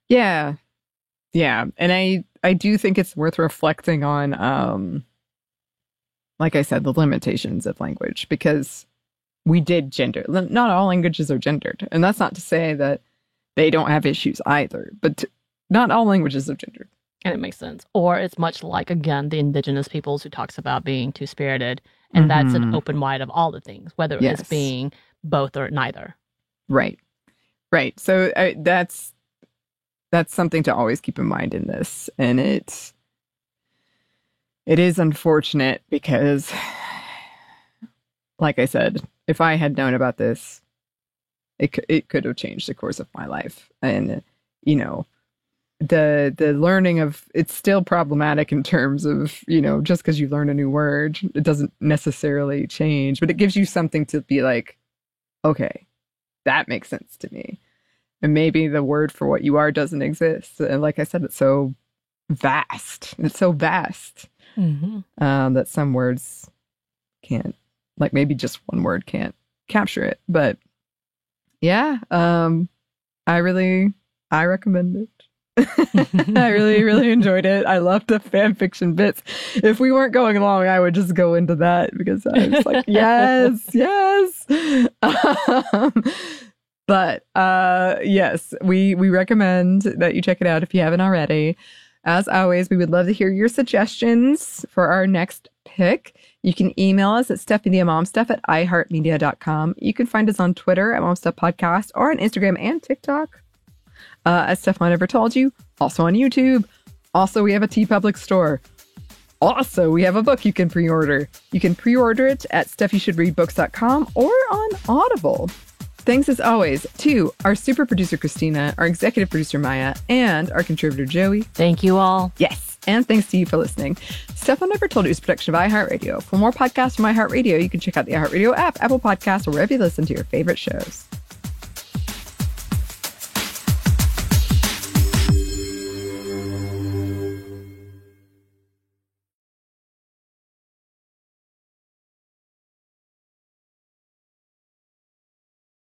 Yeah. Yeah. And I do think it's worth reflecting on, like I said, the limitations of language, because we did gender. Not all languages are gendered. And that's not to say that they don't have issues either, but not all languages are gendered. And it makes sense. Or it's much like, again, the indigenous peoples who talks about being two-spirited. And that's an open wide of all the things, whether it's being both or neither. Right. Right. So that's something to always keep in mind in this. And it is unfortunate because, like I said, if I had known about this, it could have changed the course of my life. And, you know, the learning of, it's still problematic in terms of, you know, just because you learn a new word, it doesn't necessarily change, but it gives you something to be like, okay, that makes sense to me. And maybe the word for what you are doesn't exist. And like I said, it's so vast. It's so vast that some words can't, like maybe just one word can't capture it. But yeah, I recommend it. I really, really enjoyed it. I loved the fan fiction bits. If we weren't going along, I would just go into that because I was like, yes. But yes, we recommend that you check it out if you haven't already. As always, we would love to hear your suggestions for our next pick. You can email us at stephanieandmomstuff@iheartmedia.com. You can find us on Twitter at MomStuffPodcast or on Instagram and TikTok. As Stefan Never Told You, also on YouTube. Also, we have a TeePublic store. Also, we have a book you can pre-order. You can pre-order it at stuffyoushouldreadbooks.com or on Audible. Thanks as always to our super producer, Christina, our executive producer, Maya, and our contributor, Joey. Thank you all. Yes. And thanks to you for listening. Stefan Never Told You is a production of iHeartRadio. For more podcasts from iHeartRadio, you can check out the iHeartRadio app, Apple Podcasts, or wherever you listen to your favorite shows.